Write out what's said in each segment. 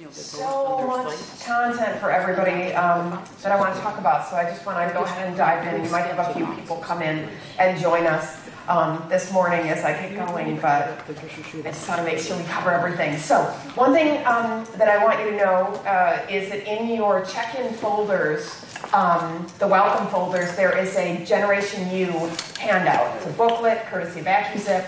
So much content for everybody that I want to talk about, so I just want to go ahead and dive in. You might have a few people come in and join us this morning as I get going, but I just want to make sure we cover everything. So one thing that I want you to know is that in your check-in folders, the welcome folders, there is a Generation U handout. It's a booklet courtesy of AccuZIP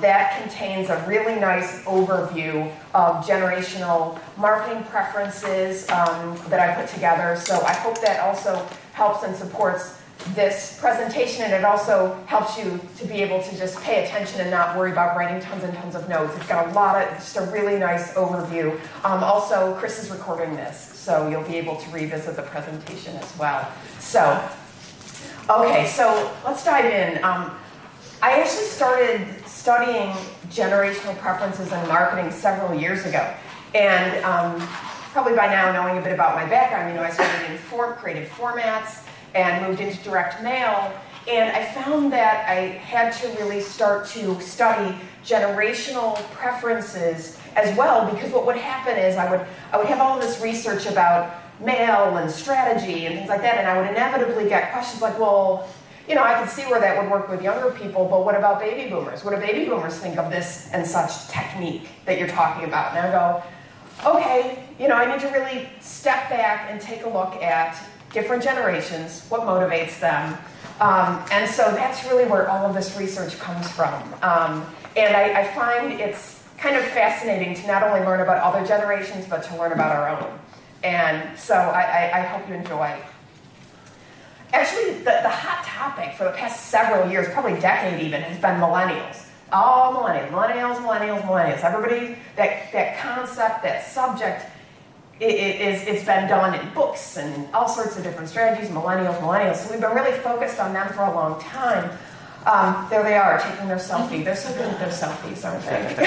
that contains a really nice overview of generational marketing preferences that I put together. So I hope that also helps and supports this presentation, and it also helps you to be able to just pay attention and not worry about writing tons and tons of notes. It's got a lot of, just a really nice overview. Also, Chris is recording this, so you'll be able to revisit the presentation as well. So, okay, so let's dive in. I actually started studying generational preferences in marketing several years ago. And probably by now, knowing a bit about my background, I started in creative formats and moved into direct mail. And I found that I had to really start to study generational preferences as well, because what would happen is I would have all of this research about mail and strategy and things like that, and I would inevitably get questions like, well, I could see where that would work with younger people, but what about baby boomers? What do baby boomers think of this and such technique that you're talking about? And I go, okay, I need to really step back and take a look at different generations, what motivates them. And so that's really where all of this research comes from. And I find it's kind of fascinating to not only learn about other generations, but to learn about our own. And so I hope you enjoy. Actually, the hot topic for the past several years, probably decade even, has been millennials. All millennials. Everybody, that concept, that subject, it's been done in books and all sorts of different strategies, millennials. So we've been really focused on them for a long time. There they are, taking their selfie. They're so good at their selfies, aren't they?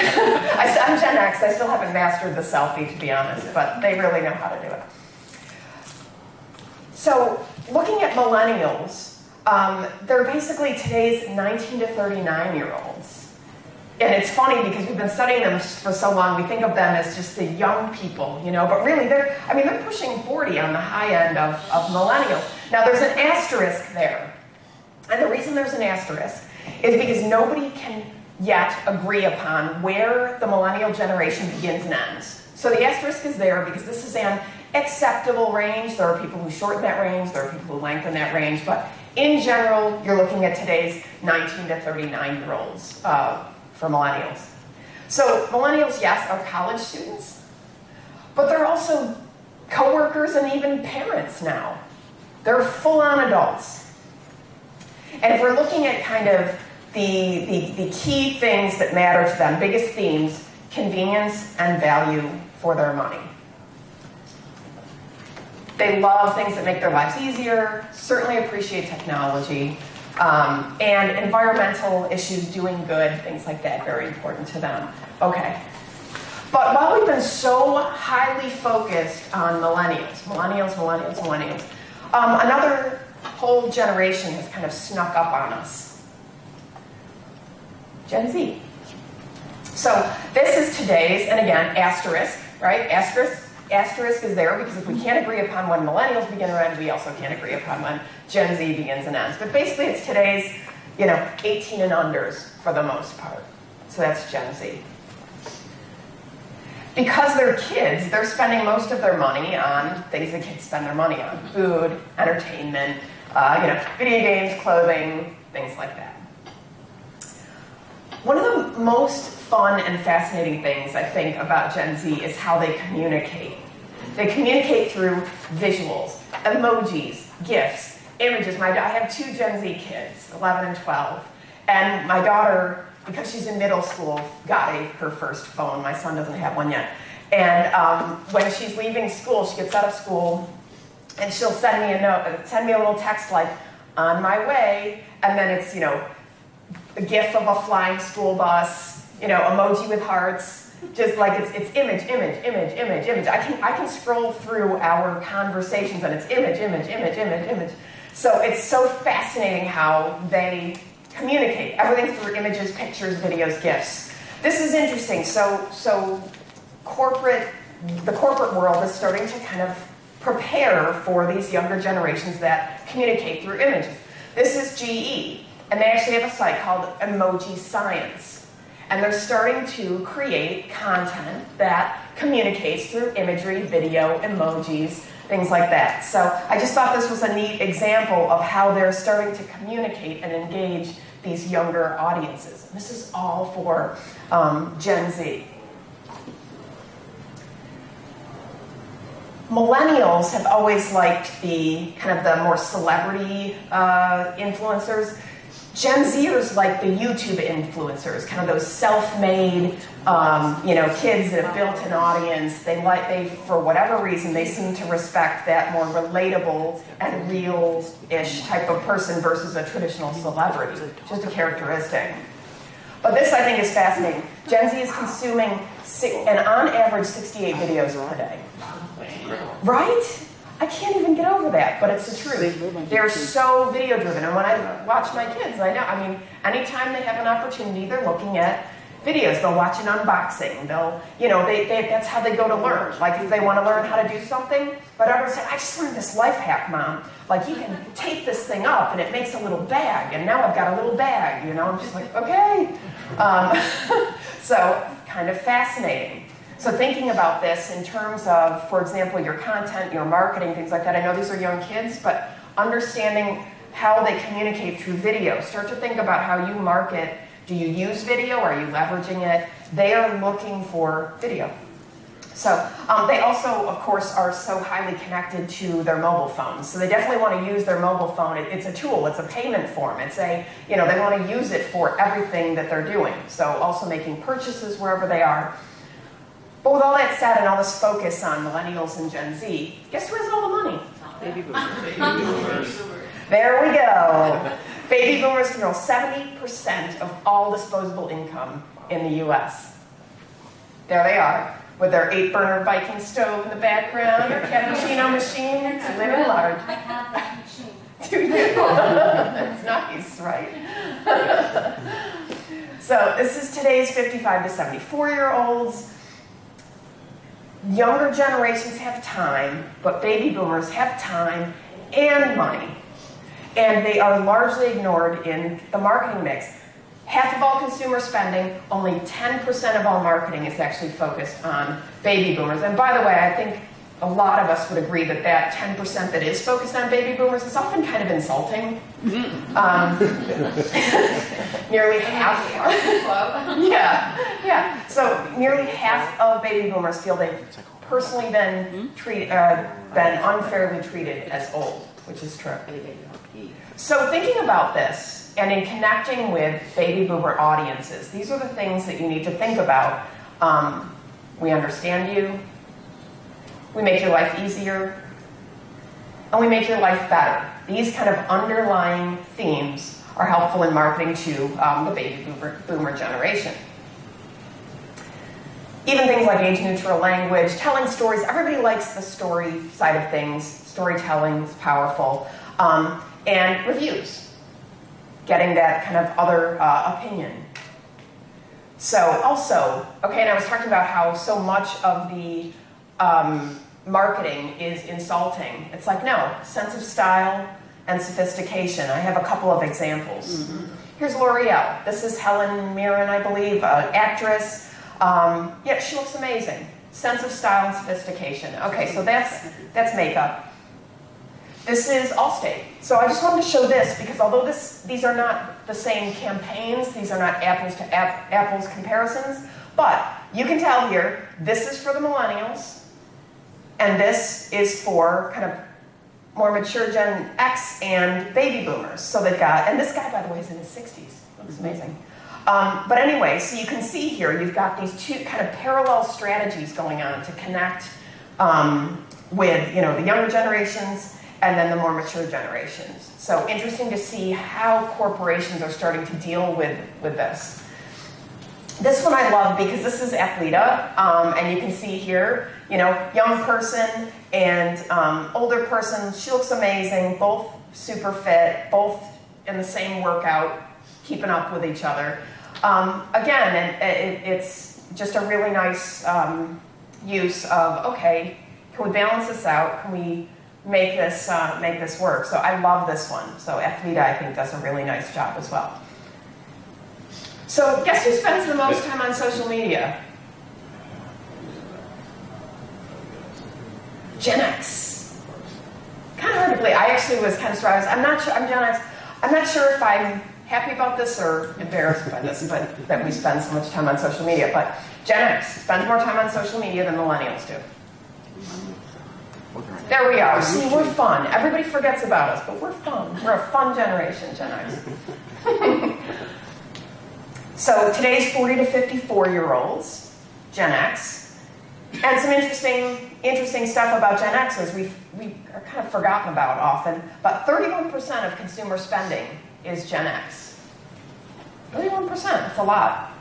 I'm Gen X. I still haven't mastered the selfie, to be honest, but they really know how to do it. So, looking at millennials, they're basically today's 19 to 39-year-olds. And it's funny because we've been studying them for so long, we think of them as just the young people, but really they're pushing 40 on the high end of millennials. Now there's an asterisk there. And the reason there's an asterisk is because nobody can yet agree upon where the millennial generation begins and ends. So the asterisk is there because this is an acceptable range. There are people who shorten that range, there are people who lengthen that range, but in general, you're looking at today's 19 to 39-year-olds for millennials. So millennials, yes, are college students, but they're also coworkers and even parents now. They're full-on adults. And if we're looking at kind of the key things that matter to them, biggest themes, convenience and value for their money. They love things that make their lives easier, certainly appreciate technology, and environmental issues, doing good, things like that, very important to them. Okay. But while we've been so highly focused on millennials, another whole generation has kind of snuck up on us. Gen Z. So this is today's, and again, asterisk, right? Asterisk is there because if we can't agree upon when millennials begin or end, we also can't agree upon when Gen Z begins and ends. But basically it's today's, 18 and unders for the most part. So that's Gen Z. Because they're kids, they're spending most of their money on things that kids spend their money on. Food, entertainment, video games, clothing, things like that. One of the most fun and fascinating things, I think, about Gen Z is how they communicate. They communicate through visuals, emojis, GIFs, images. I have two Gen Z kids, 11 and 12, and my daughter, because she's in middle school, got her first phone. My son doesn't have one yet. And when she's leaving school, she gets out of school, and she'll send me a little text like, on my way, and then it's, a GIF of a flying school bus, emoji with hearts, just like it's image. I can scroll through our conversations and it's image. So it's so fascinating how they communicate. Everything through images, pictures, videos, GIFs. This is interesting. So corporate the corporate world is starting to kind of prepare for these younger generations that communicate through images. This is GE, and they actually have a site called Emoji Science. And they're starting to create content that communicates through imagery, video, emojis, things like that. So I just thought this was a neat example of how they're starting to communicate and engage these younger audiences. And this is all for Gen Z. Millennials have always liked the kind of the more celebrity influencers. Gen Zers like the YouTube influencers, kind of those self-made, kids that have built an audience. They, for whatever reason, they seem to respect that more relatable and real-ish type of person versus a traditional celebrity, just a characteristic. But this, I think, is fascinating. Gen Z is consuming, on average, 68 videos per day. Right? I can't even get over that, but it's the truth. They're so video driven. And when I watch my kids, I mean, anytime they have an opportunity, they're looking at videos. They'll watch an unboxing. They'll, that's how they go to learn. Like if they want to learn how to do something, but I would say, I just learned this life hack, Mom. Like you can tape this thing up and it makes a little bag, and now I've got a little bag, I'm just like, okay. So kind of fascinating. So thinking about this in terms of, for example, your content, your marketing, things like that. I know these are young kids, but understanding how they communicate through video. Start to think about how you market. Do you use video? Are you leveraging it? They are looking for video. So they also, of course, are so highly connected to their mobile phones. So they definitely want to use their mobile phone. It's a tool. It's a payment form. It's they want to use it for everything that they're doing. So also making purchases wherever they are. But with all that said and all this focus on millennials and Gen Z, guess who has all the money? Baby boomers. There we go. Baby boomers control 70% of all disposable income in the U.S. There they are, with their 8-burner Viking stove in the background, their cappuccino machine, living large. I have that machine. Do you? That's nice, right? So this is today's 55 to 74-year-olds. Younger generations have time, but baby boomers have time and money. And they are largely ignored in the marketing mix. Half of all consumer spending, only 10% of all marketing is actually focused on baby boomers. And by the way, I think a lot of us would agree that that 10% that is focused on baby boomers is often kind of insulting. Nearly half. Yeah. So nearly half of baby boomers feel they've personally been unfairly treated as old, which is true. So thinking about this and in connecting with baby boomer audiences, these are the things that you need to think about. We understand you. We make your life easier, and we make your life better. These kind of underlying themes are helpful in marketing to the baby boomer generation. Even things like age-neutral language, telling stories. Everybody likes the story side of things. Storytelling is powerful. And reviews, getting that kind of other opinion. So also, and I was talking about how so much of the marketing is insulting. It's like, no, sense of style and sophistication. I have a couple of examples. Mm-hmm. Here's L'Oreal. This is Helen Mirren, I believe, actress. She looks amazing. Sense of style and sophistication. Okay, so that's makeup. This is Allstate. So I just wanted to show this because although these are not the same campaigns, these are not apples to apples comparisons, but you can tell here, this is for the millennials, and this is for kind of more mature Gen X and baby boomers. So they've got, and this guy, by the way, is in his 60s. Looks amazing. But anyway, so you can see here, you've got these two kind of parallel strategies going on to connect with, the younger generations and then the more mature generations. So interesting to see how corporations are starting to deal with this. This one I love because this is Athleta, and you can see here, young person and older person. She looks amazing, both super fit, both in the same workout, keeping up with each other. Again, it's just a really nice use of, okay, can we balance this out? Can we make this work? So I love this one. So FVITA, I think, does a really nice job as well. So guess who spends the most time on social media? Gen X. Kind of hard to believe. I actually was kind of surprised. I'm not sure. I'm Gen X. I'm not sure if I'm happy about this or embarrassed by this, but that we spend so much time on social media. But Gen X spends more time on social media than millennials do. There we are. See, we're fun. Everybody forgets about us, but we're fun. We're a fun generation, Gen X. So today's 40 to 54-year-olds, Gen X, and some interesting stuff about Gen X is we are kind of forgotten about often, but 31% of consumer spending is Gen X. 31%, that's a lot.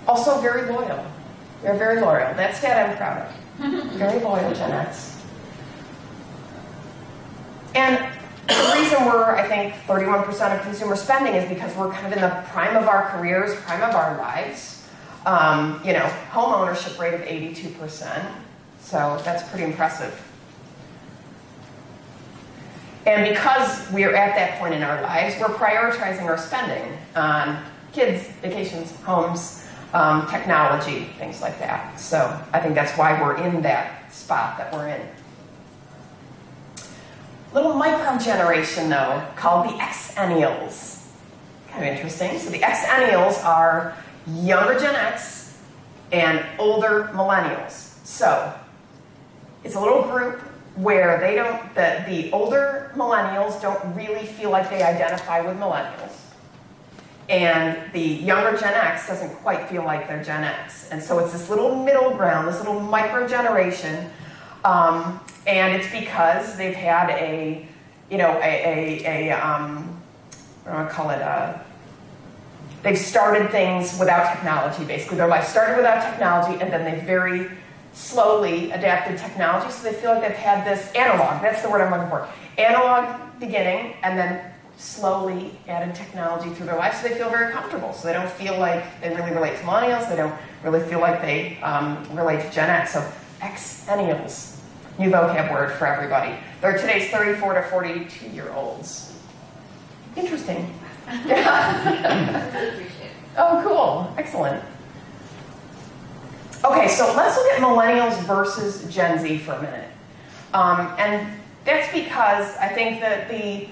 Also very loyal. They're very loyal. That stat I'm proud of. Very loyal Gen X. And the reason we're, I think, 31% of consumer spending is because we're kind of in the prime of our careers, prime of our lives. Home ownership rate of 82%. So that's pretty impressive. And because we're at that point in our lives, we're prioritizing our spending on kids, vacations, homes, technology, things like that. So I think that's why we're in that spot that we're in. Little micro-generation, though, called the Xennials. Kind of interesting. So the Xennials are younger Gen X and older millennials. So it's a little group where the older millennials don't really feel like they identify with millennials. And the younger Gen X doesn't quite feel like they're Gen X. And so it's this little middle ground, this little micro-generation. And it's because they've had they've started things without technology, basically. Their life started without technology, and then they very slowly adapted technology, so they feel like they've had this analog, that's the word I'm looking for, analog beginning, and then slowly added technology through their life, so they feel very comfortable. So they don't feel like they really relate to millennials, they don't really feel like they relate to Gen X. So Xennials. New vocab word for everybody. They're today's 34 to 42-year-olds. Interesting. Yeah. Oh, cool. Excellent. Okay, so let's look at millennials versus Gen Z for a minute. And that's because I think that the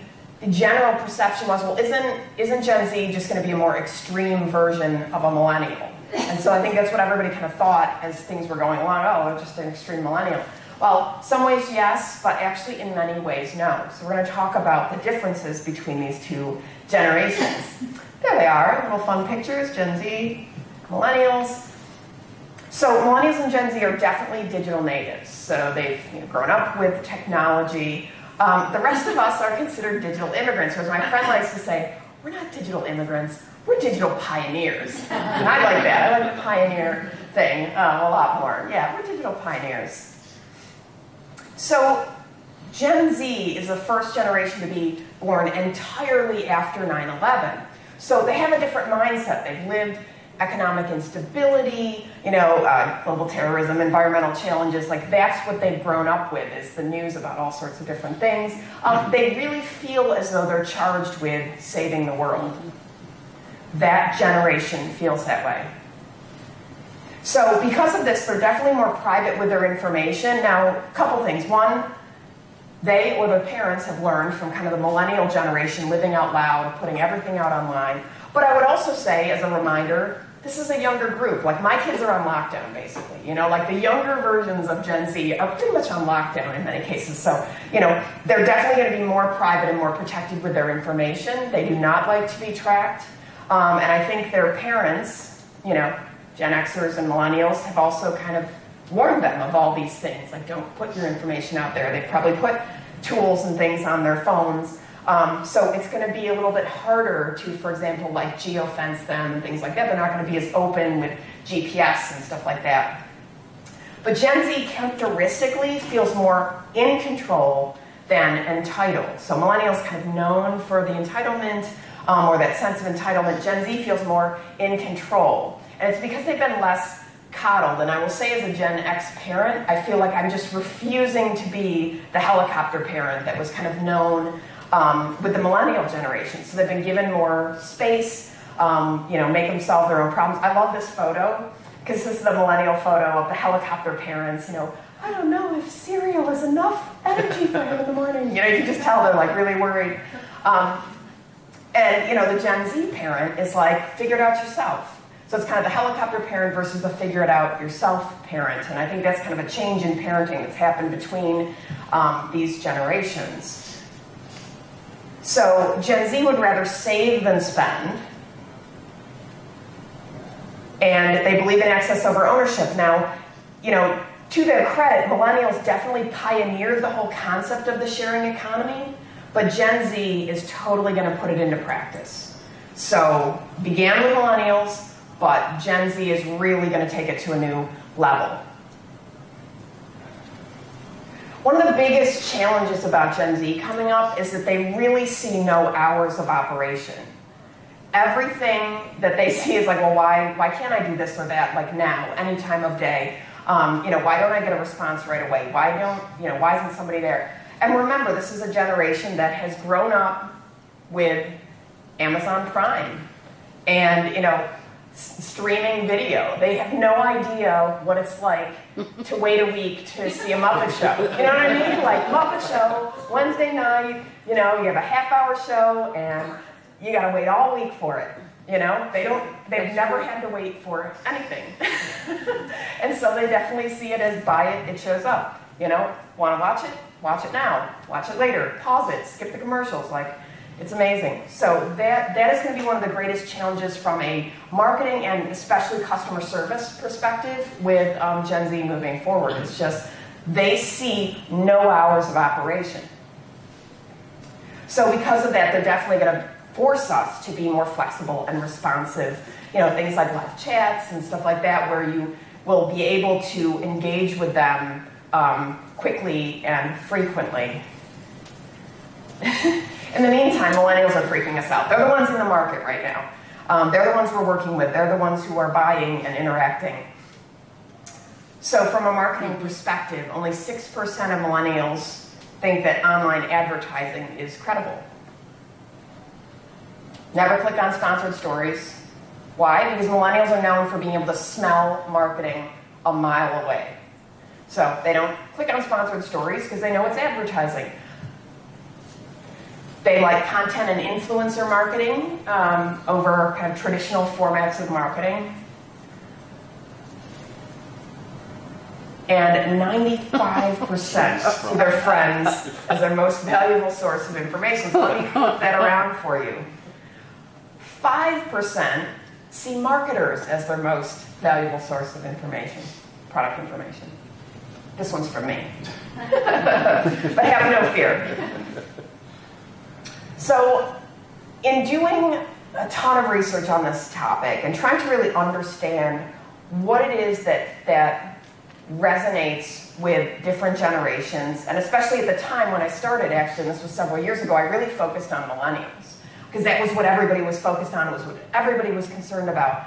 general perception was, well, isn't Gen Z just going to be a more extreme version of a millennial? And so I think that's what everybody kind of thought as things were going along. Oh, they're just an extreme millennial. Well, some ways yes, but actually in many ways no. So we're going to talk about the differences between these two generations. There they are, little fun pictures, Gen Z, millennials. So millennials and Gen Z are definitely digital natives. So they've grown up with technology. The rest of us are considered digital immigrants, or as my friend likes to say, we're not digital immigrants, we're digital pioneers. And I like that. I like the pioneer thing a lot more. Yeah, we're digital pioneers. So Gen Z is the first generation to be born entirely after 9/11. So they have a different mindset. They've lived economic instability, global terrorism, environmental challenges. Like that's what they've grown up with, is the news about all sorts of different things. They really feel as though they're charged with saving the world. That generation feels that way. So because of this, they're definitely more private with their information. Now, a couple things. One, they or their parents have learned from kind of the millennial generation, living out loud, putting everything out online. But I would also say, as a reminder, this is a younger group. Like my kids are on lockdown, basically. Like the younger versions of Gen Z are pretty much on lockdown in many cases. So, they're definitely going to be more private and more protected with their information. They do not like to be tracked. And I think their parents, Gen Xers and millennials have also kind of warned them of all these things. Like, don't put your information out there. They've probably put tools and things on their phones. So it's going to be a little bit harder to, for example, like geofence them and things like that. They're not going to be as open with GPS and stuff like that. But Gen Z characteristically feels more in control than entitled. So millennials kind of known for the entitlement or that sense of entitlement. Gen Z feels more in control. And it's because they've been less coddled. And I will say, as a Gen X parent, I feel like I'm just refusing to be the helicopter parent that was kind of known with the millennial generation. So they've been given more space, make them solve their own problems. I love this photo, because this is the millennial photo of the helicopter parents. I don't know if cereal is enough energy for him in the morning. You can just tell they're like really worried. And the Gen Z parent is like, figure it out yourself. So it's kind of the helicopter parent versus the figure it out yourself parent. And I think that's kind of a change in parenting that's happened between these generations. So Gen Z would rather save than spend. And they believe in access over ownership. Now, to their credit, millennials definitely pioneered the whole concept of the sharing economy, but Gen Z is totally going to put it into practice. So, began with millennials, but Gen Z is really going to take it to a new level. One of the biggest challenges about Gen Z coming up is that they really see no hours of operation. Everything that they see is like, well, why can't I do this or that, like now, any time of day? Why don't I get a response right away? Why isn't somebody there? And remember, this is a generation that has grown up with Amazon Prime and, streaming video. They have no idea what it's like to wait a week to see a Muppet Show. You know what I mean? Like Muppet Show, Wednesday night, you have a half-hour show and you gotta wait all week for it. They've never had to wait for anything. And so they definitely see it as buy it, it shows up. Want to watch it? Watch it now. Watch it later. Pause it. Skip the commercials. It's amazing. So that is going to be one of the greatest challenges from a marketing and especially customer service perspective with Gen Z moving forward. It's just they see no hours of operation. So because of that, they're definitely going to force us to be more flexible and responsive. Things like live chats and stuff like that, where you will be able to engage with them quickly and frequently. In the meantime, millennials are freaking us out. They're the ones in the market right now. They're the ones we're working with. They're the ones who are buying and interacting. So from a marketing perspective, only 6% of millennials think that online advertising is credible. Never click on sponsored stories. Why? Because millennials are known for being able to smell marketing a mile away. So they don't click on sponsored stories because they know it's advertising. They like content and influencer marketing over kind of traditional formats of marketing. And 95% see their friends as their most valuable source of information. So let me flip that around for you. 5% see marketers as their most valuable source of information, product information. This one's from me. But have no fear. So, in doing a ton of research on this topic and trying to really understand what it is that resonates with different generations, and especially at the time when I started, actually, and this was several years ago, I really focused on millennials, because that was what everybody was focused on, it was what everybody was concerned about.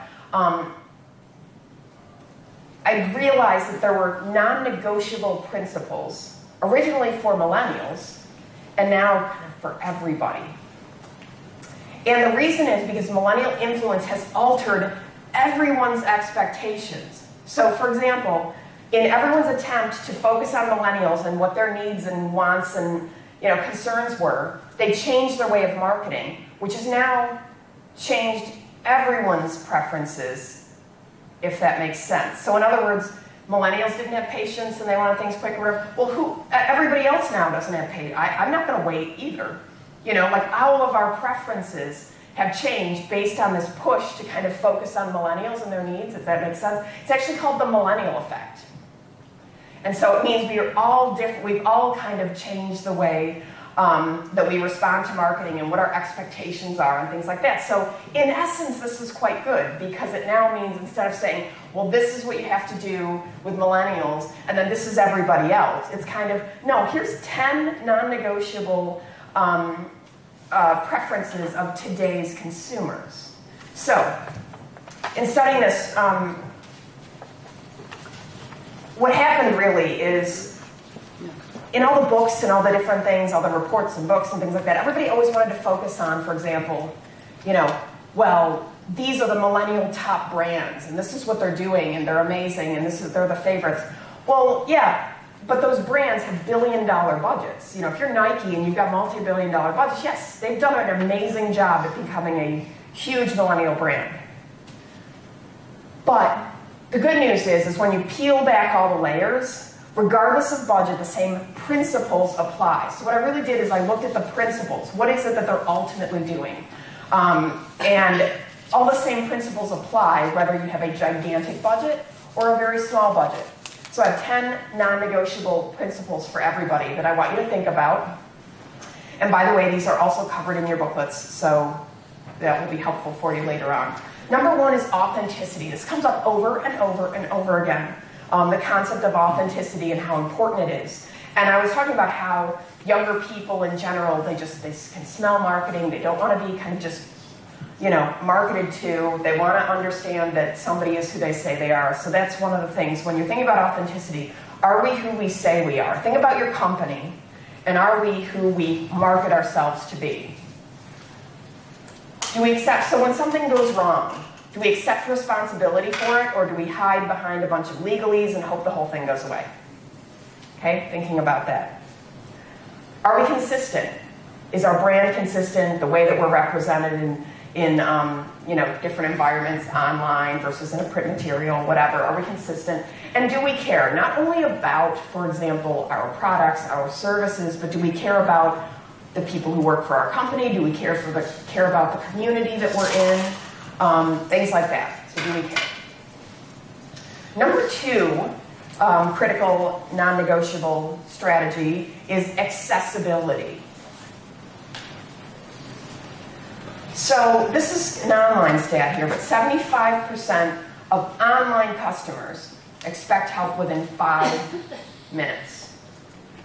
I realized that there were non-negotiable principles, originally for millennials, and now kind of for everybody. And the reason is because millennial influence has altered everyone's expectations. So, for example, in everyone's attempt to focus on millennials and what their needs and wants and concerns were, they changed their way of marketing, which has now changed everyone's preferences, if that makes sense. So in other words, millennials didn't have patience and they wanted things quicker. Well, everybody else now doesn't have patience. I'm not going to wait either. All of our preferences have changed based on this push to kind of focus on millennials and their needs, if that makes sense. It's actually called the millennial effect. And so it means we're all different. We've all kind of changed the way that we respond to marketing and what our expectations are and things like that. So in essence, this is quite good because it now means instead of saying, well, this is what you have to do with millennials and then this is everybody else, it's kind of, no, here's 10 non-negotiable preferences of today's consumers. So in studying this, what happened really is, in all the books and all the different things, all the reports and books and things like that, everybody always wanted to focus on, for example, well, these are the millennial top brands, and this is what they're doing, and they're amazing, and they're the favorites. Well, yeah, but those brands have billion-dollar budgets. If you're Nike and you've got multi-billion-dollar budgets, yes, they've done an amazing job at becoming a huge millennial brand. But the good news is when you peel back all the layers, regardless of budget, the same principles apply. So what I really did is I looked at the principles. What is it that they're ultimately doing? And all the same principles apply whether you have a gigantic budget or a very small budget. So I have 10 non-negotiable principles for everybody that I want you to think about. And by the way, these are also covered in your booklets, so that will be helpful for you later on. Number one is authenticity. This comes up over and over and over again. The concept of authenticity and how important it is. And I was talking about how younger people in general, they can smell marketing. They don't want to be kind of just, marketed to. They want to understand that somebody is who they say they are. So that's one of the things. When you're thinking about authenticity, are we who we say we are? Think about your company, and are we who we market ourselves to be? Do we accept, so when something goes wrong, do we accept responsibility for it, or do we hide behind a bunch of legalese and hope the whole thing goes away? Okay, thinking about that. Are we consistent? Is our brand consistent, the way that we're represented in different environments, online versus in a print material, whatever? Are we consistent? And do we care, not only about, for example, our products, our services, but do we care about the people who work for our company? Do we care about the community that we're in? Things like that. So do we care? Number two, critical non-negotiable strategy is accessibility. So this is an online stat here, but 75% of online customers expect help within 5 minutes.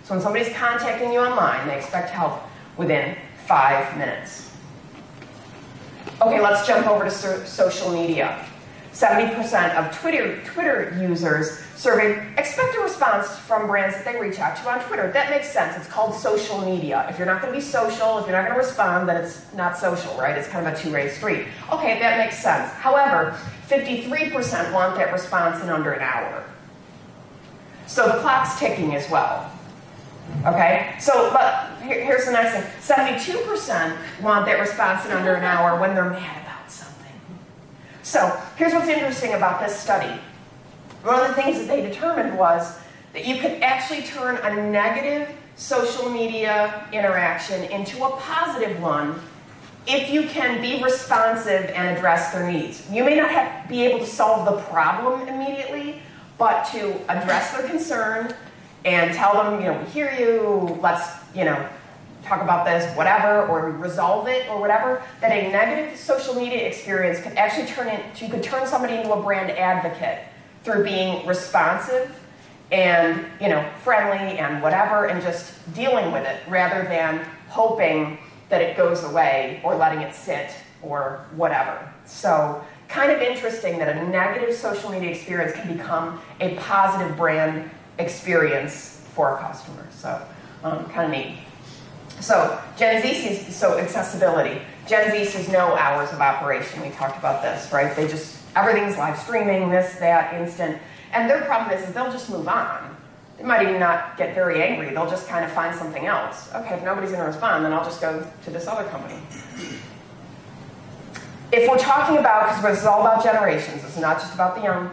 So when somebody's contacting you online, they expect help within 5 minutes. Okay, let's jump over to social media. 70% of Twitter users surveyed expect a response from brands that they reach out to on Twitter. That makes sense. It's called social media. If you're not going to be social, if you're not going to respond, then it's not social, right? It's kind of a two-way street. Okay, that makes sense. However, 53% want that response in under an hour. So the clock's ticking as well. Okay, but here's the next thing. 72% want that response in under an hour when they're mad about something. So here's what's interesting about this study. One of the things that they determined was that you could actually turn a negative social media interaction into a positive one if you can be responsive and address their needs. You may not be able to solve the problem immediately, but to address their concern and tell them, we hear you, let's, talk about this, whatever, or resolve it, or whatever, that a negative social media experience could actually you could turn somebody into a brand advocate through being responsive and, friendly and whatever, and just dealing with it, rather than hoping that it goes away or letting it sit or whatever. So kind of interesting that a negative social media experience can become a positive brand experience for a customer. So kind of neat. So Gen Z sees, so accessibility. Gen Z sees no hours of operation. We talked about this, right? Everything's live streaming, this, that, instant. And their problem is they'll just move on. They might even not get very angry. They'll just kind of find something else. Okay, if nobody's going to respond, then I'll just go to this other company. If we're talking about, because this is all about generations, it's not just about the young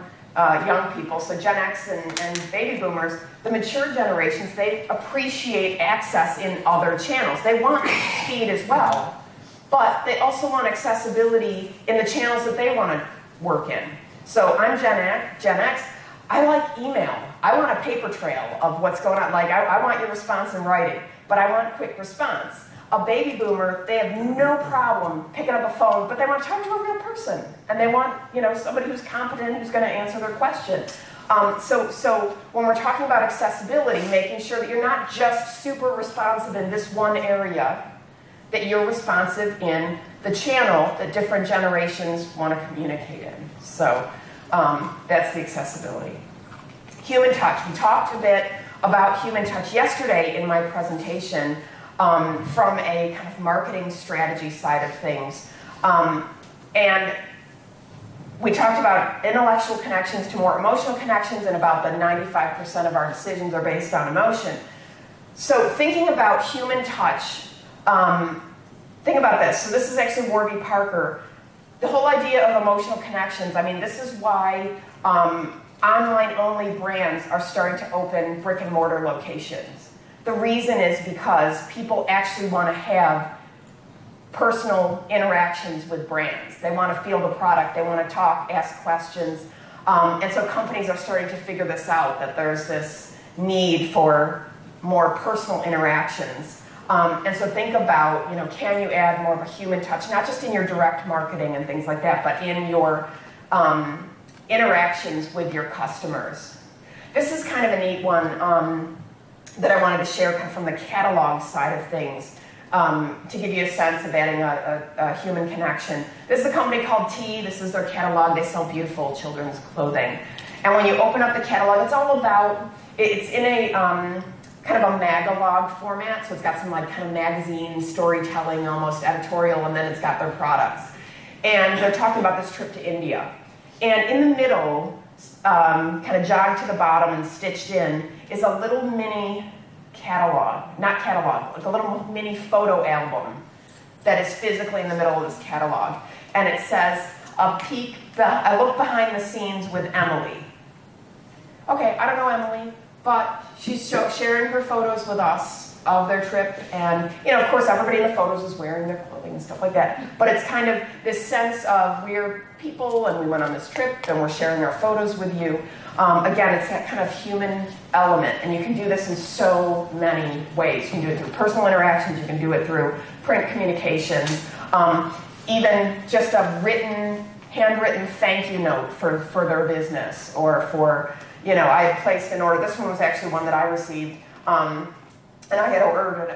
people, so Gen X and baby boomers, the mature generations, they appreciate access in other channels. They want speed as well, but they also want accessibility in the channels that they want to work in. So I'm Gen X. I like email. I want a paper trail of what's going on. Like, I want your response in writing, but I want quick response. A baby boomer, they have no problem picking up a phone, but they want to talk to a real person. And they want, somebody who's competent, who's going to answer their question. So when we're talking about accessibility, making sure that you're not just super responsive in this one area, that you're responsive in the channel that different generations want to communicate in. So that's the accessibility. human touch. We talked a bit about human touch yesterday in my presentation from a kind of marketing strategy side of things. And we talked about intellectual connections to more emotional connections, and about the 95% of our decisions are based on emotion. So thinking about human touch, think about this. So this is actually Warby Parker. The whole idea of emotional connections, I mean, this is why online-only brands are starting to open brick-and-mortar locations. The reason is because people actually want to have personal interactions with brands. They want to feel the product, they want to talk, ask questions. And so companies are starting to figure this out, that there's this need for more personal interactions. And so think about, can you add more of a human touch, not just in your direct marketing and things like that, but in your interactions with your customers. This is kind of a neat one that I wanted to share kind of from the catalog side of things. To give you a sense of adding a human connection. This is a company called T. This is their catalog. They sell beautiful children's clothing. And when you open up the catalog, it's all about, it's in a kind of a magalog format. So it's got some like kind of magazine storytelling, almost editorial, and then it's got their products. And they're talking about this trip to India. And in the middle, kind of jogged to the bottom and stitched in, is a little mini catalog, not catalog, like a little mini photo album that is physically in the middle of this catalog. And it says, I look behind the scenes with Emily. Okay, I don't know Emily, but she's sharing her photos with us of their trip. And, of course, everybody in the photos is wearing their clothing and stuff like that. But it's kind of this sense of we're people and we went on this trip and we're sharing our photos with you. Again, it's that kind of human element, and you can do this in so many ways. You can do it through personal interactions, you can do it through print communications, even just a handwritten thank you note for their business, or for, I had placed an order. This one was actually one that I received, and I had ordered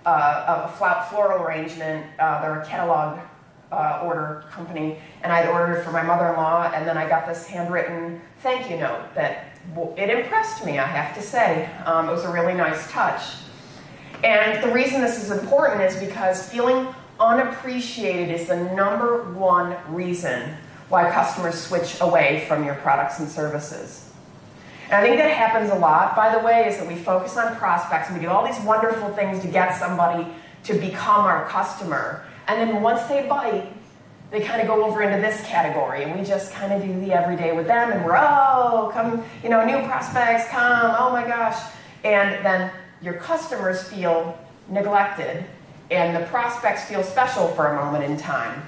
a floral arrangement. They're a catalog order company, and I'd ordered it for my mother-in-law, and then I got this handwritten thank you note that it impressed me, I have to say. It was a really nice touch. And the reason this is important is because feeling unappreciated is the #1 reason why customers switch away from your products and services. And I think that happens a lot, by the way, is that we focus on prospects and we do all these wonderful things to get somebody to become our customer. And then once they bite, they kind of go over into this category, and we just kind of do the everyday with them, and we're, come, new prospects, come, oh my gosh. And then your customers feel neglected, and the prospects feel special for a moment in time.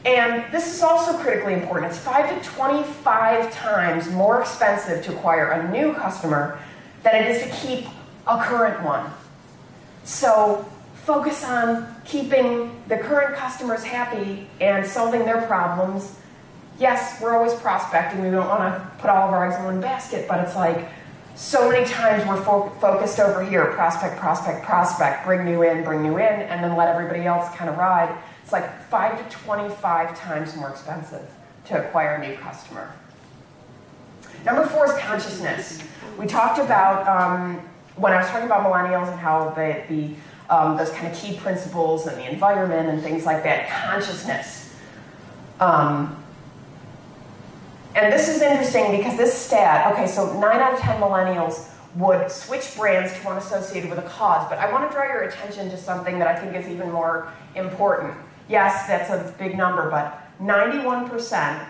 And this is also critically important. It's 5 to 25 times more expensive to acquire a new customer than it is to keep a current one. So focus on keeping the current customers happy and solving their problems. Yes, we're always prospecting. We don't want to put all of our eggs in one basket, but it's like so many times we're focused over here, prospect, prospect, prospect, bring new in, and then let everybody else kind of ride. It's like 5 to 25 times more expensive to acquire a new customer. Number 4 is consciousness. We talked about, when I was talking about millennials and how those kind of key principles and the environment and things like that, consciousness. And this is interesting because this stat, okay, so 9 out of 10 millennials would switch brands to one associated with a cause, but I want to draw your attention to something that I think is even more important. Yes, that's a big number, but 91%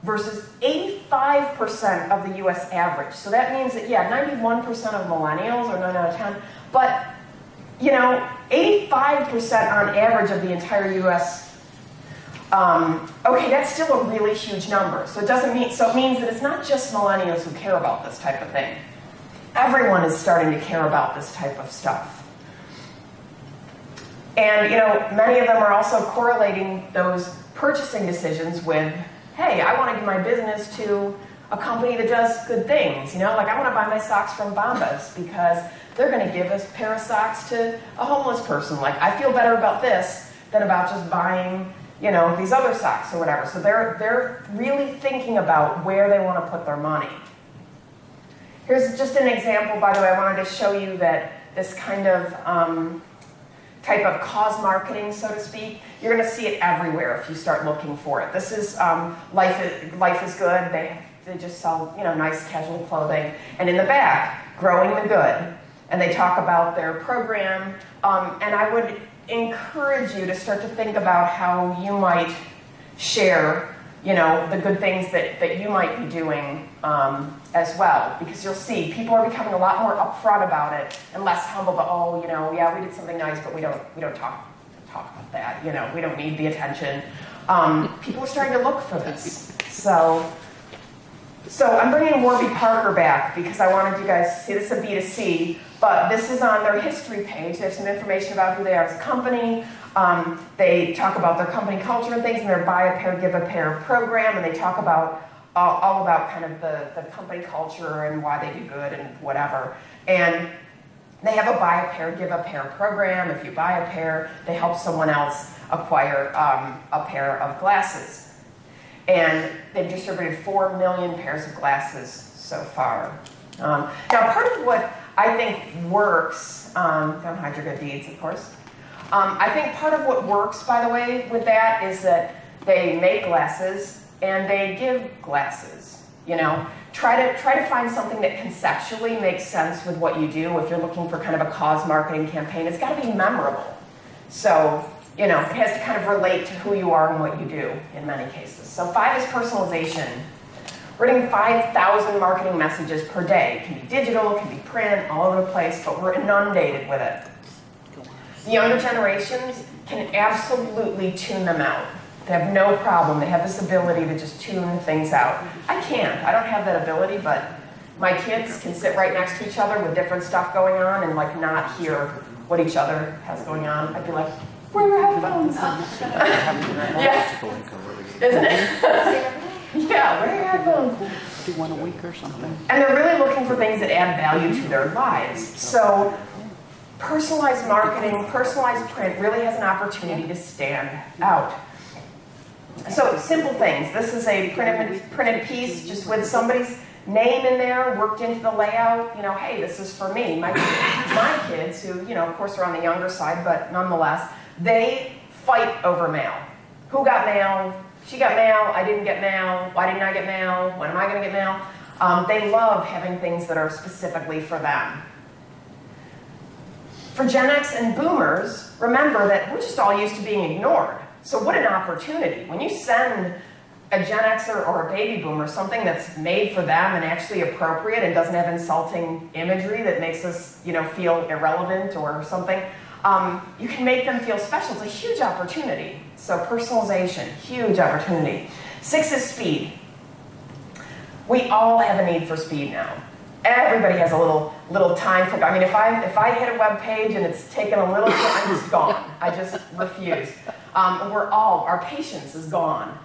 versus 85% of the US average. So that means that, 91% of millennials are 9 out of 10, but 85% on average of the entire US. Okay, that's still a really huge number. So it means that it's not just millennials who care about this type of thing. Everyone is starting to care about this type of stuff. And many of them are also correlating those purchasing decisions with, hey, I want to give my business to a company that does good things. Like I want to buy my socks from Bombas because they're going to give a pair of socks to a homeless person. Like I feel better about this than about just buying, these other socks or whatever. So they're really thinking about where they want to put their money. Here's just an example, by the way. I wanted to show you that this kind of type of cause marketing, so to speak, you're going to see it everywhere if you start looking for it. This is Life is Good. They just sell, nice casual clothing. And in the back, Growing the Good. And they talk about their program. And I would encourage you to start to think about how you might share, the good things that you might be doing as well. Because you'll see people are becoming a lot more upfront about it and less humble. But yeah, we did something nice, but we don't talk about that. We don't need the attention. People are starting to look for this. So I'm bringing Warby Parker back because I wanted you guys to see this is a B2C, but this is on their history page. They have some information about who they are as a company. They talk about their company culture and things in their Buy a Pair, Give a Pair program, and they talk about all about kind of the company culture and why they do good and whatever. And they have a Buy a Pair, Give a Pair program. If you buy a pair, they help someone else acquire a pair of glasses. And they've distributed 4 million pairs of glasses so far. Now, part of what I think works, don't hide your good deeds, of course. I think part of what works, by the way, with that is that they make glasses and they give glasses. Try to find something that conceptually makes sense with what you do. If you're looking for kind of a cause marketing campaign, it's got to be memorable. So, it has to kind of relate to who you are and what you do in many cases. So 5 is personalization. We're getting 5,000 marketing messages per day. It can be digital, it can be print, all over the place, but we're inundated with it. The younger generations can absolutely tune them out. They have no problem. They have this ability to just tune things out. I can't. I don't have that ability, but my kids can sit right next to each other with different stuff going on and not hear what each other has going on. I'd be like, where are your headphones? Yeah. Isn't it? Yeah, where are your headphones? Do one a week or something. And they're really looking for things that add value to their lives. So personalized marketing, personalized print really has an opportunity to stand out. So simple things. This is a printed piece just with somebody's name in there, worked into the layout. Hey, this is for me. My kids, who, of course, are on the younger side, but nonetheless, they fight over mail. Who got mail? She got mail. I didn't get mail. Why didn't I get mail? When am I going to get mail? They love having things that are specifically for them. For Gen X and Boomers, remember that we're just all used to being ignored. So what an opportunity. When you send a Gen Xer or a baby boomer something that's made for them and actually appropriate and doesn't have insulting imagery that makes us, feel irrelevant or something, you can make them feel special. It's a huge opportunity. So personalization, huge opportunity. 6 is speed. We all have a need for speed now. Everybody has a little time click. I mean, if I hit a web page and it's taken a little bit, I'm just gone. I just refuse. Our patience is gone.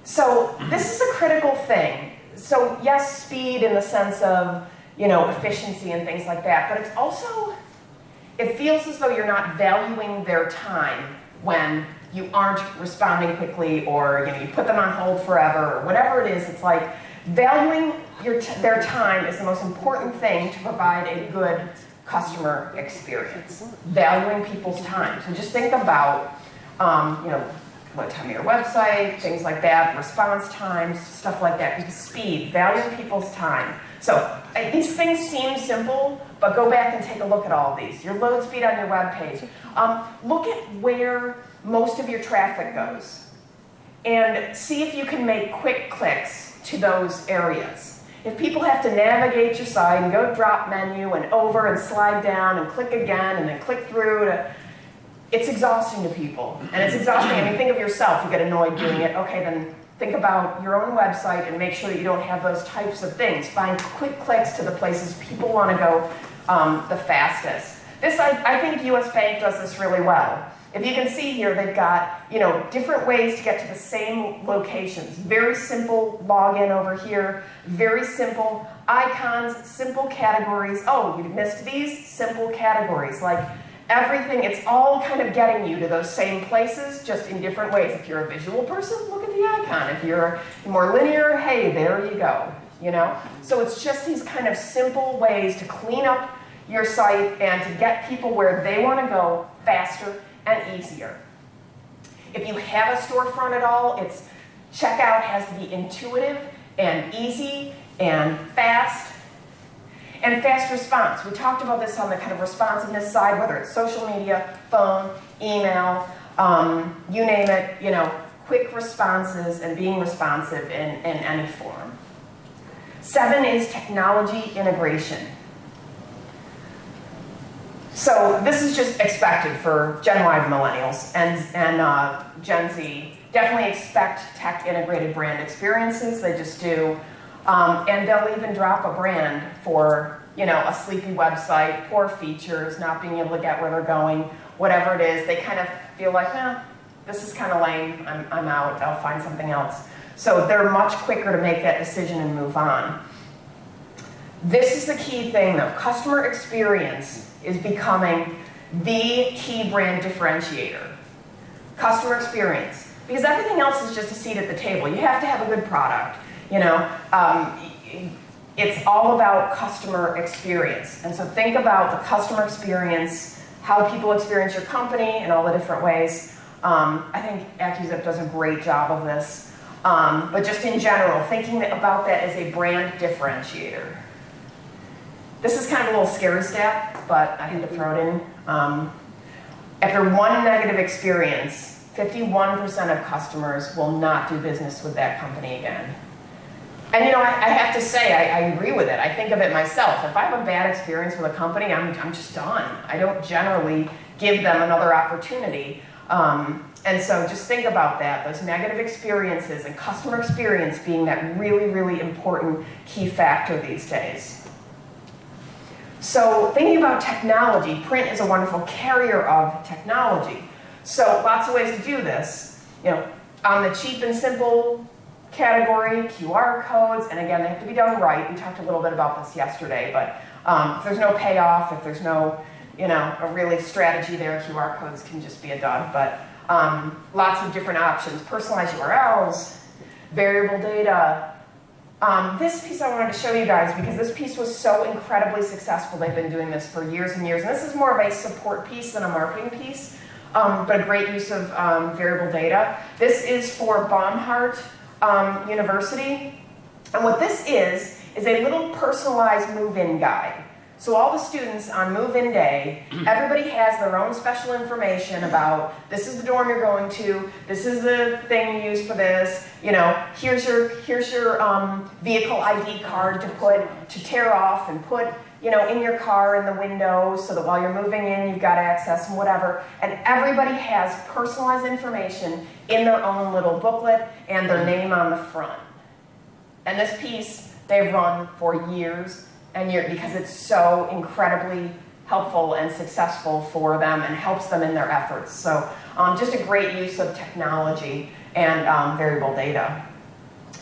So this is a critical thing. So yes, speed in the sense of, efficiency and things like that, but it's also, it feels as though you're not valuing their time when you aren't responding quickly or, you put them on hold forever or whatever it is. It's like valuing their time is the most important thing to provide a good customer experience. Valuing people's time. So just think about, what time of your website, things like that, response times, stuff like that. Because speed, valuing people's time. So these things seem simple, but go back and take a look at all of these. Your load speed on your web page. Look at where most of your traffic goes. And see if you can make quick clicks to those areas. If people have to navigate your site and go drop menu and over and slide down and click again and then click through it's exhausting to people. And it's exhausting. I mean, think of yourself. You get annoyed doing it. Okay, then think about your own website and make sure that you don't have those types of things. Find quick clicks to the places people want to go the fastest. I think US Bank does this really well. If you can see here, they've got different ways to get to the same locations. Very simple login over here. Very simple icons, simple categories. Oh, you missed these? Simple categories. Like everything, it's all kind of getting you to those same places, just in different ways. If you're a visual person, look at the icon. If you're more linear, hey, there you go. you know? So it's just these kind of simple ways to clean up your site and to get people where they want to go faster and easier. If you have a storefront at all, its checkout has to be intuitive and easy and fast. And fast response. We talked about this on the kind of responsiveness side, whether it's social media, phone, email, you name it, you know, quick responses and being responsive in any form. 7 is technology integration. So this is just expected for Gen Y millennials and Gen Z. Definitely expect tech integrated brand experiences. They just do. And they'll even drop a brand for, you know, a sleepy website, poor features, not being able to get where they're going, whatever it is. They kind of feel like, this is kind of lame. I'm out. I'll find something else. So they're much quicker to make that decision and move on. This is the key thing, though. Customer experience is becoming the key brand differentiator. Customer experience. Because everything else is just a seat at the table. You have to have a good product. You know, it's all about customer experience. And so think about the customer experience, how people experience your company in all the different ways. I think AccuZIP does a great job of this. But just in general, thinking about that as a brand differentiator. This is kind of a little scary stat, but I had to throw it in. After one negative experience, 51% of customers will not do business with that company again. And you know, I have to say, I agree with it. I think of it myself. If I have a bad experience with a company, I'm just done. I don't generally give them another opportunity. And so just think about that, those negative experiences and customer experience being that really, really important key factor these days. So thinking about technology, print is a wonderful carrier of technology. So lots of ways to do this. You know, on the cheap and simple category, QR codes, and again, they have to be done right. We talked a little bit about this yesterday, but if there's no payoff, if there's no, you know, a really strategy there, QR codes can just be a dud. But lots of different options. Personalized URLs, variable data. This piece I wanted to show you guys because this piece was so incredibly successful. They've been doing this for years and years. And this is more of a support piece than a marketing piece, but a great use of variable data. This is for Baumhart University. And what this is a little personalized move-in guide. So all the students on move-in day, everybody has their own special information about this is the dorm you're going to, this is the thing you use for this, you know, here's your vehicle ID card to tear off and put, you know, in your car in the window so that while you're moving in you've got access and whatever. And everybody has personalized information in their own little booklet and their name on the front. And this piece they've run for years and years because it's so incredibly helpful and successful for them and helps them in their efforts. So just a great use of technology and variable data.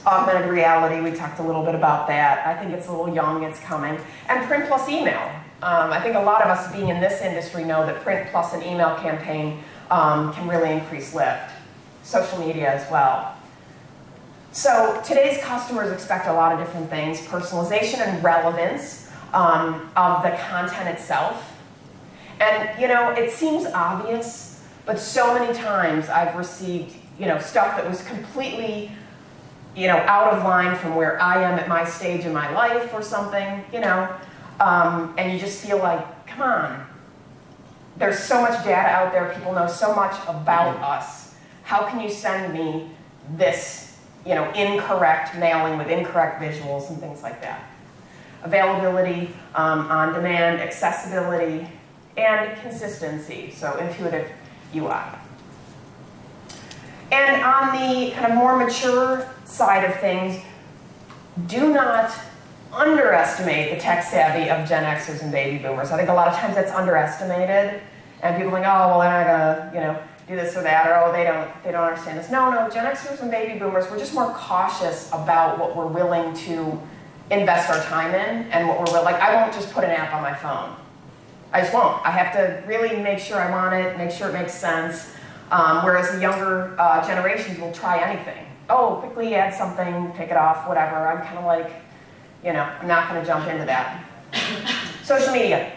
Augmented reality, we talked a little bit about that. I think it's a little young, it's coming. And print plus email. I think a lot of us being in this industry know that print plus an email campaign can really increase lift. Social media as well. So today's customers expect a lot of different things. Personalization and relevance of the content itself. And you know, it seems obvious, but so many times I've received, you know, stuff that was completely, you know, out of line from where I am at my stage in my life or something, you know, and you just feel like, come on, there's so much data out there, people know so much about us. How can you send me this, you know, incorrect mailing with incorrect visuals and things like that? Availability, on demand, accessibility, and consistency, so intuitive UI. And on the kind of more mature side of things, do not underestimate the tech savvy of Gen Xers and baby boomers. I think a lot of times that's underestimated, and people think, oh, well, they're not gonna, you know, do this or that, or oh, they don't understand this. No, Gen Xers and baby boomers, we're just more cautious about what we're willing to invest our time in, and what we're like. I won't just put an app on my phone. I just won't. I have to really make sure I'm on it, make sure it makes sense. Whereas the younger generations will try anything. Oh, quickly add something, take it off, whatever. I'm kind of like, I'm not going to jump into that. Social media.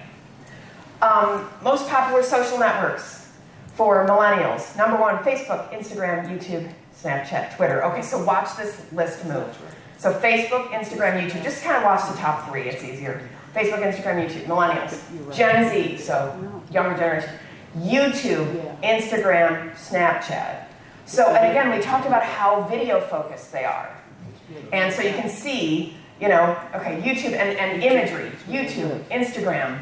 Most popular social networks for millennials. Number 1, Facebook, Instagram, YouTube, Snapchat, Twitter. Okay, so watch this list move. So Facebook, Instagram, YouTube. Just kind of watch the top 3. It's easier. Facebook, Instagram, YouTube. Millennials. Gen Z, so younger generation. YouTube, Instagram, Snapchat. So, and again, we talked about how video focused they are. And so you can see, okay, YouTube and imagery, YouTube, Instagram,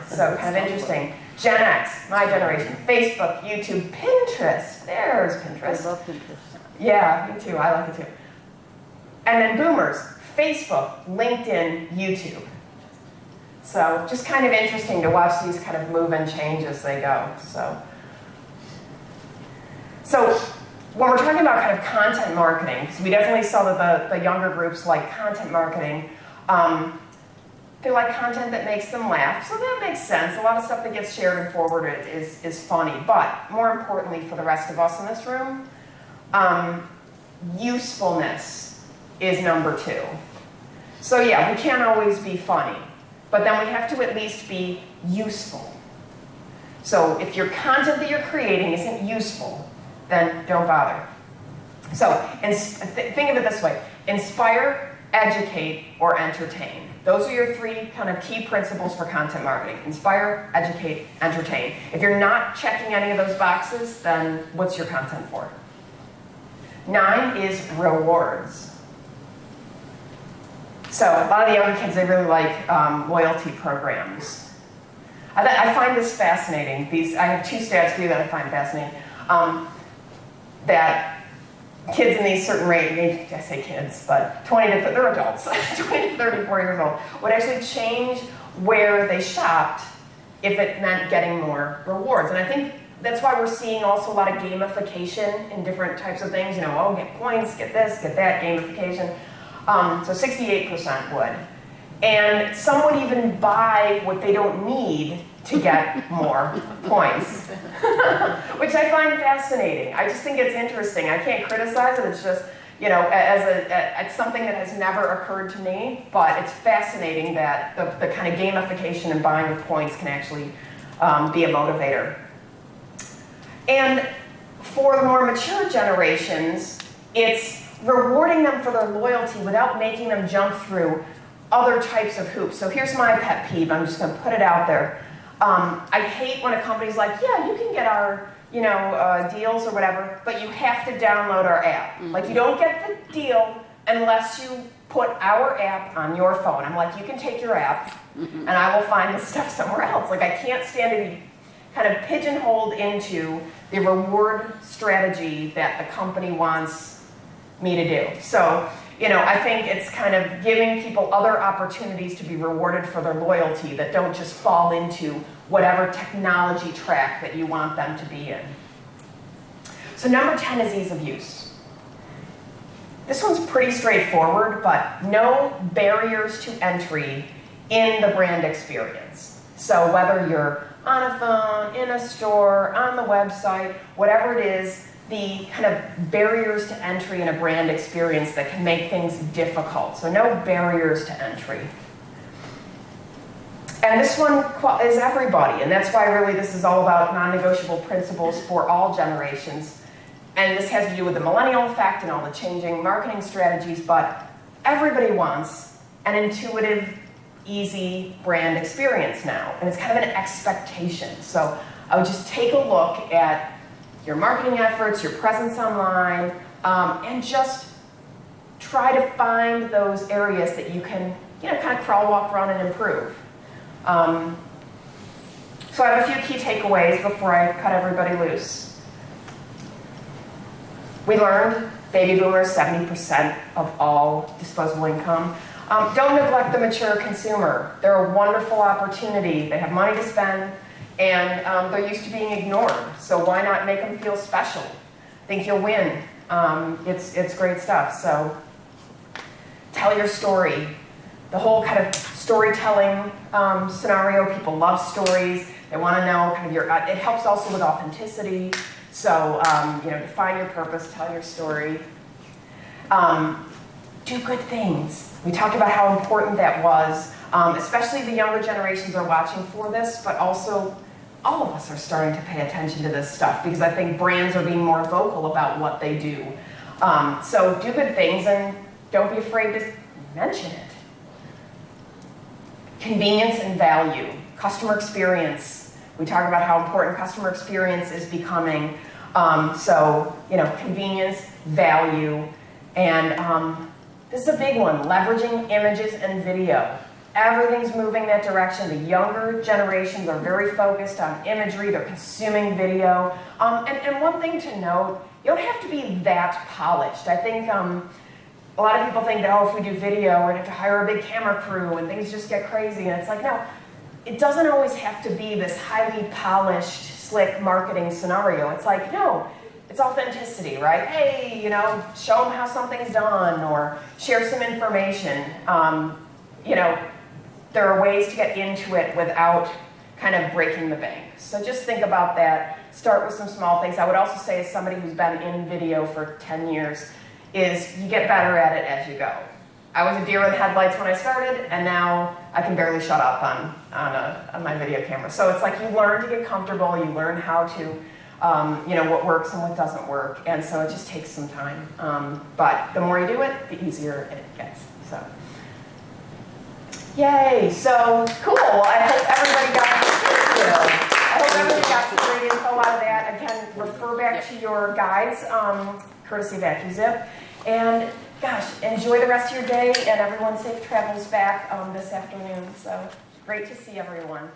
so kind of interesting. Gen X, my generation, Facebook, YouTube, Pinterest. There's Pinterest. I love Pinterest. Yeah, me too. I like it too. And then boomers, Facebook, LinkedIn, YouTube. So just kind of interesting to watch these kind of move and change as they go. So when we're talking about kind of content marketing, because we definitely saw that the younger groups like content marketing, they like content that makes them laugh, so that makes sense. A lot of stuff that gets shared and forwarded is funny, but more importantly for the rest of us in this room, usefulness is number 2. So yeah, we can't always be funny, but then we have to at least be useful. So if your content that you're creating isn't useful, then don't bother. So think of it this way: inspire, educate, or entertain. Those are your 3 kind of key principles for content marketing. Inspire, educate, entertain. If you're not checking any of those boxes, then what's your content for? 9 is rewards. So a lot of the younger kids, they really like loyalty programs. I find this fascinating. I have 2 stats for you that I find fascinating. That kids in these certain range, I say kids, but they're adults, 20 to 34 years old, would actually change where they shopped if it meant getting more rewards. And I think that's why we're seeing also a lot of gamification in different types of things. Get points, get this, get that, gamification. So 68% would. And some would even buy what they don't need to get more points, which I find fascinating. I just think it's interesting. I can't criticize it. It's just, it's something that has never occurred to me, but it's fascinating that the kind of gamification and buying of points can actually be a motivator. And for the more mature generations, it's rewarding them for their loyalty without making them jump through other types of hoops. So here's my pet peeve. I'm just going to put it out there. I hate when a company's like, yeah, you can get our, deals or whatever, but you have to download our app. Mm-hmm. Like, you don't get the deal unless you put our app on your phone. I'm like, you can take your app, and I will find the stuff somewhere else. Like, I can't stand to be kind of pigeonholed into the reward strategy that the company wants me to do. So, I think it's kind of giving people other opportunities to be rewarded for their loyalty that don't just fall into whatever technology track that you want them to be in. So number 10 is ease of use. This one's pretty straightforward, but no barriers to entry in the brand experience. So whether you're on a phone, in a store, on the website, whatever it is, the kind of barriers to entry in a brand experience that can make things difficult. So no barriers to entry. And this one is everybody, and that's why really this is all about non-negotiable principles for all generations. And this has to do with the millennial effect and all the changing marketing strategies, but everybody wants an intuitive, easy brand experience now. And it's kind of an expectation. So I would just take a look at your marketing efforts, your presence online, and just try to find those areas that you can, kind of crawl, walk, run, and improve. So I have a few key takeaways before I cut everybody loose. We learned baby boomers, 70% of all disposable income. Don't neglect the mature consumer. They're a wonderful opportunity. They have money to spend, and they're used to being ignored. So why not make them feel special? I think you'll win. It's great stuff. So tell your story. The whole kind of storytelling scenario. People love stories. They want to know kind of it helps also with authenticity. So define your purpose, tell your story. do good things. We talked about how important that was, especially the younger generations are watching for this, but also all of us are starting to pay attention to this stuff because I think brands are being more vocal about what they do. So do good things and don't be afraid to mention it. Convenience and value, customer experience. We talk about how important customer experience is becoming. So, convenience, value, and this is a big one, leveraging images and video. Everything's moving that direction. The younger generations are very focused on imagery. They're consuming video. And one thing to note, you don't have to be that polished. I think a lot of people think that, if we do video, we're going to have to hire a big camera crew and things just get crazy. And it's like, no, it doesn't always have to be this highly polished, slick marketing scenario. It's like, no, it's authenticity, right? Hey, show them how something's done or share some information. There are ways to get into it without kind of breaking the bank. So just think about that. Start with some small things. I would also say, as somebody who's been in video for 10 years, is you get better at it as you go. I was a deer in headlights when I started, and now I can barely shut up on my video camera. So it's like you learn to get comfortable, you learn how to, what works and what doesn't work, and so it just takes some time. But the more you do it, the easier it gets. So, yay! So cool. I hope everybody got some great info out of that. Again, refer back to your guides, courtesy of AccuZIP. And gosh, enjoy the rest of your day, and everyone safe travels back this afternoon. So great to see everyone.